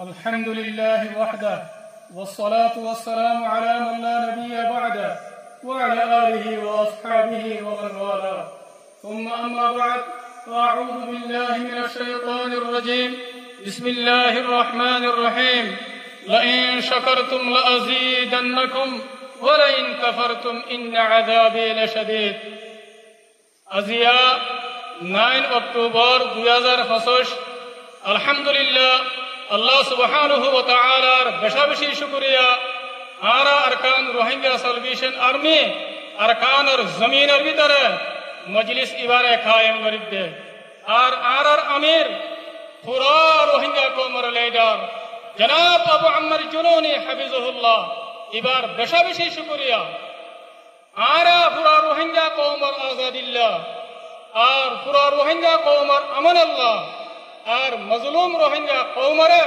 الحمد لله وحده والصلاة والسلام على من لا نبي بعده وعلى آله وأصحابه ومن والاه ثم أما بعد فأعوذ بالله من الشيطان الرجيم بسم الله الرحمن الرحيم لئن شكرتم لأزيدنكم ولئن كفرتم إن عذابي لشديد আজিয়া 9 October 2025 আলহামদুলিল্লাহ আল্লাহ সুবহানাহু ওয়া তাআলার বেশি শুকরিয়া আরা আরকান রোহিঙ্গা সালভেশন আর্মি আরকানের জমিনের ভিতরে মজলিস ইবারে কায়েম করিতে আর আমির পুরা রোহিঙ্গা কওমের লিডার জনাব আবু আম্মার জুনুনি হাফিজাহুল্লাহ এবার বেশি শুকরিয়া আরা পুরা রোহিঙ্গা কওমের আজাদিল্লাহ আর পুরা রোহিঙ্গা কওমের আমান আল্লাহ আর মজলুম রোহিঙ্গা কওমরে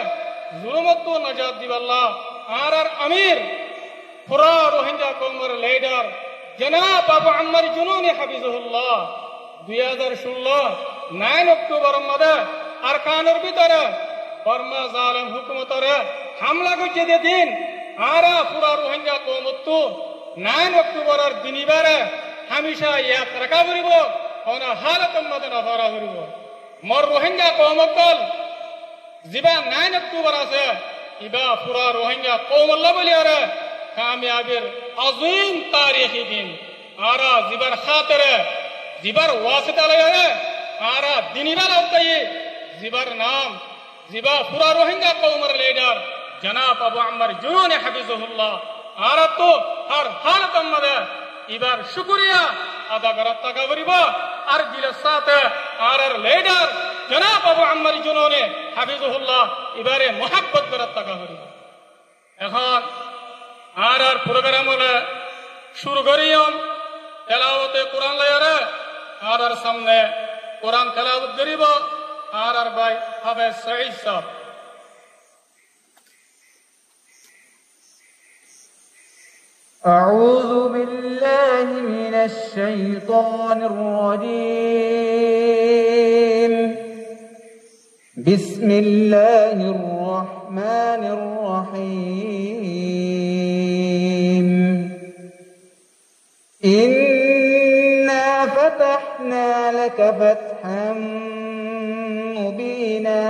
জুলুমত নাজাত দিবাল্লাহ আর আমির পুরা রোহিঙ্গা কওমের লিডার জনাব আবু আম্মার জুনুনি হাফিজাহুল্লাহ 2016 9 অক্টোবর মধ্যে আরকানের ভিতরে বর্মা জালেম হুকুমতরে হামলা করছে দিন আরা পুরা রোহিঙ্গা কওমত 9 অক্টোবরের দিনিবারে হামেশা ইয়াদ রাখা করিব কোন হালতের মধ্যে নফরা করিব মোর রোহিঙ্গা কওমকল জিবা 9 অক্টোবর আছে ইবা পুরা রোহিঙ্গা কওমল্লা বলি আরে কামিয়াবির আযীম তারিখি দিন আরা জিবার খাতিরে জিবার ওয়াসিতা লয়ে আরা দিনিবার আওতাই জিবার নাম জিবা পুরা রোহিঙ্গা কওমের লিডার জনাব আবু আম্মার জুনুনি হাফিজাহুল্লাহ আর তো আর হালতের মধ্যে এবার শুকরিয়া আদা করার টাকা করিব আর দিলের সাথে আর লিডার জনাব আবু আম্মার জুনুনি হাফিজাহুল্লাহ এবারে মোহাব্বত করার টাকা করিব এখন আর প্রোগ্রাম হলে শুরু করিয়ম তেলাওয়াতে কোরআন লয়ারে আর সামনে কোরআন তেলাওয়াত করিব আর ভাই হাফেজ সঈদ সাহেব أعوذ بالله من الشيطان الرجيم بسم الله الرحمن الرحيم إنا فتحنا لك فتحا مبينا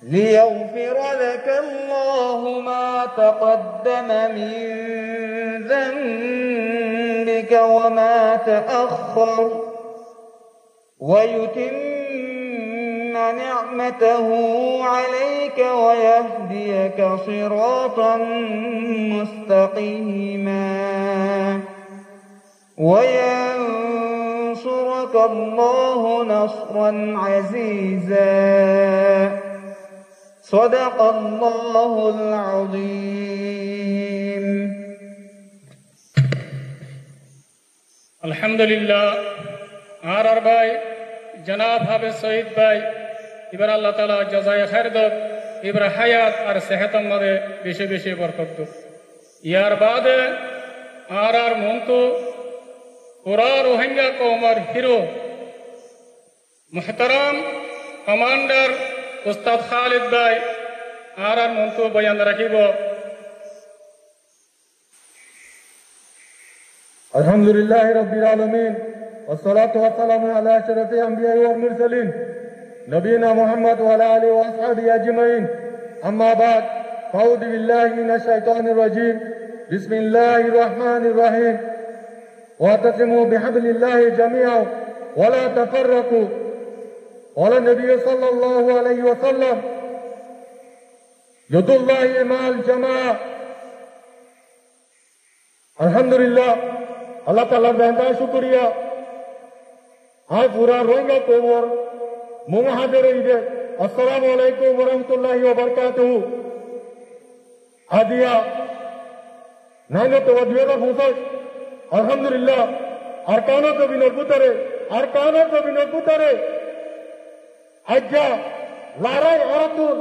ليغفر لك الله ما تقدم من ذنبك وما تأخر ويتم نعمته عليك ويهديك صراطا مستقيما وينصرك الله نصرا عزيزا صدق الله العظيم আলহামদুলিল্লাহ আর ভাই জনাব হাফেজ সঈদ ভাই এবার আল্লাহ তাআলা জাযায়ে খায়ের দাও এবার হায়াত আর সেহতের মধ্যে বেশি বরকত দাও ইয়ার বাদে আর মন্তু পুরা রোহিঙ্গা কওমের হিরো মুহতারাম কমান্ডার উস্তাদ খালিদ ভাই আর মন্তু বয়ান রাখিব আলহামদুলিল্লাহি রাব্বিল আলামিন ওয়াসসালাতু ওয়াসসালামু আলা আশরাফিল আমবিয়া ওয়াল মুরসালিন নবিয়িনা মুহাম্মদ ওয়া আলা আলিহি ওয়া আসহাবিহি আজমাইন আম্মা বাদ আউযু বিল্লাহি মিনাশ শাইতানির রাজীম বিসমিল্লাহির রহমানির রহিম ওয়াতাসিমু বিহাবলিল্লাহি জামিআ ওয়া লা তাফাররাকু قال النبي صلى الله عليه وسلم يد الله مع الجماعة अल्हम्दुलिल्लाह अल्लाह ताला बेहदा शुक्रिया आज पूरा रोहिंगा कोमर मुंह हाजिर इधर अस्सलामु अलैकुम व रहमतुल्लाहि व बरकातुहू आदिया नाइनो तो वदियों फुसो अल्हम्दुलिल्लाह अरकानो तो बिनो कुतरे আজ্জা লারাই আরাতুর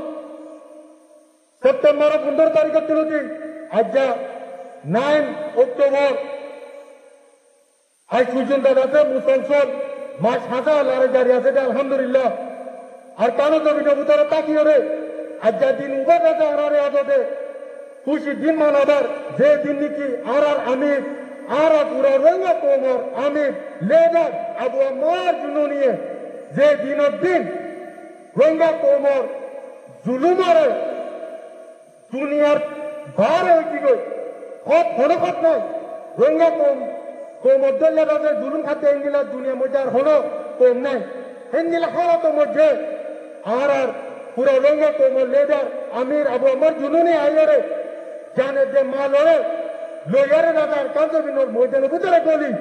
সেপ্টেম্বর 15 তারিখ তিলুতি আজ্জা 9 অক্টোবর আজ পর্যন্ত আছে মুসলসল মাস হাজার লারে জারি আছে আলহামদুলিল্লাহ আর কানো তো বিনো বুতারে তাকিয়ে রে আজ্জা দিন উবাদাতে আরারে আদতে খুশি দিন মানাবার যে দিন নাকি আরার আমির আরা পুরা রঙ্গা কোমর আমির লেডার আবু আম্মার জুনুনিয়ে যে দিনের দিন রঙ্গা কোমর জুলুমারে দুনিয়ার বার হয়েছি গই খত হনখত নয় রঙ্গা কোমর দল্লাতে জুলুম খাতে এনগিলা দুনিয়া মধ্যে আর হনো কম নাই হেনগিলা হারাতো মধ্যে আর পুরা রঙ্গা কোমর লেডার আমির আবু আম্মার জুনুনি আইরে জানে যে মা লড়ে লয়ারে দাদার কান্তবিনোর ময়দানে ভিতরে গলি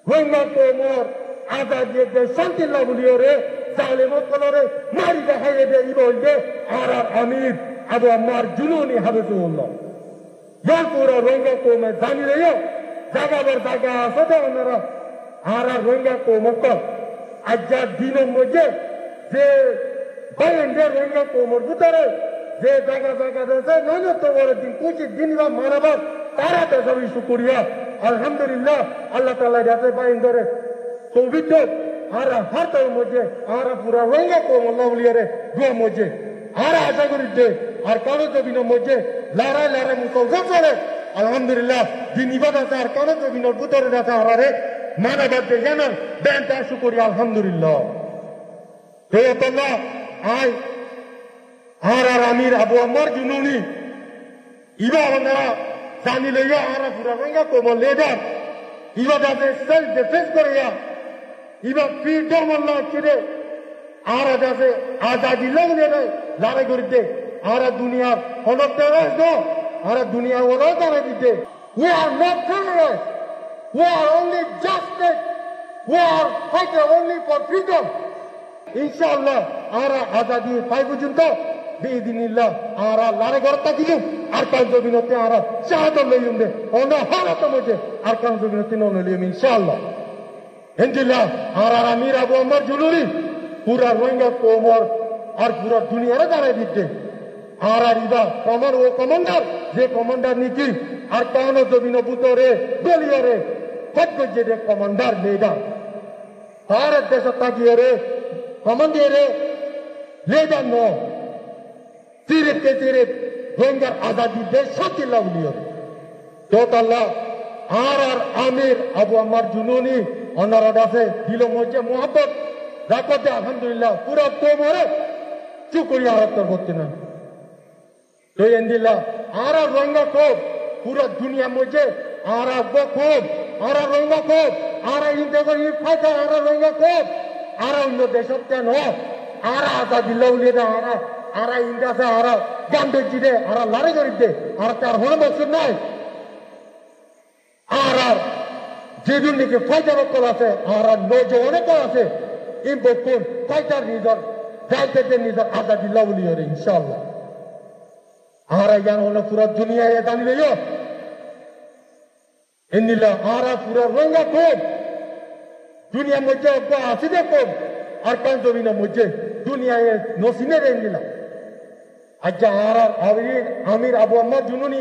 রঙ্গা কোমর আজাদিয়ে দে শান্তি লাগুলিও রে জালেমত কলরে মারি দেখাইয়ে দে ইবল দে আর আমির আবু আম্মার জুনুনি হাবিবুল্লাহ ইয়ার পুরা রঙ্গা কোমে জানি রেও জাগাবার জায়গা আছে দে ওনারা আর রঙ্গা কোমক আজ্জা দিনের মধ্যে যে বাইরে রঙ্গা কোমর ভিতরে যে জায়গা জায়গা রয়েছে নয় তো বড় দিন কুচি দিন বা মানাবার তারা তো সবই শুকুরিয়া আলহামদুলিল্লাহ আল্লাহ তাআলা যাতে বাইরে পবিত্র আর হাতের মধ্যে আর পুরা রঙ্গা কোমর লাউলিয়ারে দুয়া মধ্যে আর আশা করি যে আর কারো জমিনের মধ্যে লড়াই লড়াই মুসলমান চলে আলহামদুলিল্লাহ দিন ইবাদত আর কারো জমিনের ভিতরে যাতে হারারে মানাবার যে জানার ব্যাংটা শুকুরিয়া আলহামদুলিল্লাহ হে আল্লাহ আয় আর আমির আবু আম্মার জুনুনি ইবা ওনারা জানি লইয়া আর পুরা রঙ্গা কোমর লেডার ইবা যাতে সেলফ ডিফেন্স করিয়া ইবা ফ্রিডম আল্লাহ ছেড়ে আর যাতে আজাদি লাগলে লড়াই করিতে আর দুনিয়ার হনক টেররিস্ট নো আর দুনিয়া ওরা দাঁড়াই দিতে we are not terrorists we are only justice we are fighting only for freedom ইনশাআল্লাহ আর আজাদি পাই পর্যন্ত বিদিনিল্লাহ আর লড়াই করতে থাকিব আর কাল জমিনতে আর শাহাদত লইম দে অন্য হারাত মধ্যে আর কাল জমিনতে নন লইম ইনশাআল্লাহ ইনশাআল্লাহ আর আমির আবু আম্মার জুনুনি পুরা রঙ্গা কোমর আর পুরা দুনিয়ারে দাঁড়াই দিতে আর ইবা কমর ও কমান্ডার যে কমান্ডার নিকি আর কান জমিন বুতরে গলিয়ারে ফট যে দে কমান্ডার লেডার ভারত দেশ তাকিয়ে রে কমান্ডারে লেডার নো সিরিপ কে সিরিপ রঙ্গার আজাদি দে শান্তি লাউলিও তো আল্লাহ আর আমির আবু আম্মার জুনুনি ওনারা দাসে দিল মধ্যে মোহাব্বত রাখতে আলহামদুলিল্লাহ পুরা কোমরে চুকরিয়া হত্যার করতে না তো এন্দিল্লাহ আর রঙ্গা কোপ পুরা দুনিয়া মধ্যে আর খুব আর রঙ্গা কোপ আর ইন্ডিয়া ই ফাইটার আর রঙ্গা কোপ আর অন্য দেশত কেন আর আজাদি লাউলিয়ে দে আর ইন্ডিয়াতে আর গান্ধী দে আর লড়াই করি দে আর তার হন মকসুদ নাই আর যেদিন নাকি ফাইটার কল আছে আর নজওয়ানে কল আছে ইম্পোর্ট ফাইটার নিজর যাইতে নিজর আজাদি লাউলিয়ে রে ইনশাআল্লাহ আর ইয়ান হলো পুরা দুনিয়া এ জানি লইও ইন্দিল্লাহ আর পুরা রঙ্গা কোপ দুনিয়া মধ্যে আছে দেখো আর কান জমিনের মধ্যে দুনিয়ায় নসিনে রেঙ্গিলা আচ্ছা আর আমির আবু আম্মার জুনুনি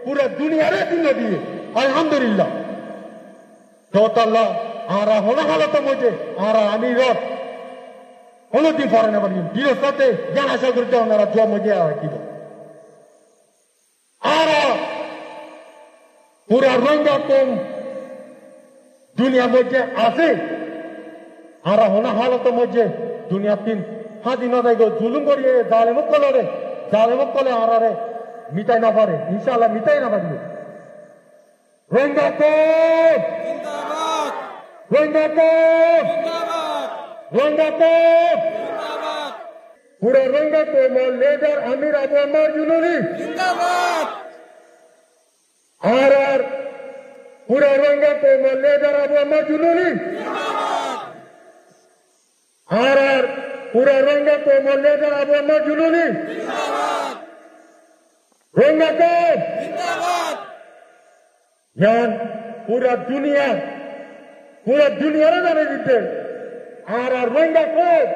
পুরা দুনিয়ারে দিন দিয়ে আলহামদুলিল্লাহ তো আল্লাহ আর হলো হালত মধ্যে আর আমির কোনদিন পরে না পারি দিনের সাথে জ্ঞান আশা করতে ওনারা জোয়া মধ্যে কি আর পুরা রঙ্গা কম দুনিয়া মধ্যে আছে আর হনা হালত মধ্যে দুনিয়া তিন স্বাধীনতা জুলুম করিয়ে জালেমত কলে আর মিটাই না পারে ইনশাআল্লাহ মিটাই না পারবে রঙ্গা কোপ রঙ্গা কোপ রঙ্গা কোপ পুরা রঙ্গা কোপ লেডার আমির আবু আম্মার জুনুনি আর পুরা রঙ্গা কোপ লেডার আবু আম্মার জুনুনি আর পুরা রঙ্গা কোপ লেডার আবু আম্মার জুনুনি রঙ্গা কোপ জান পুরা দুনিয়ারে জানে দিতে আর রঙ্গা কোপ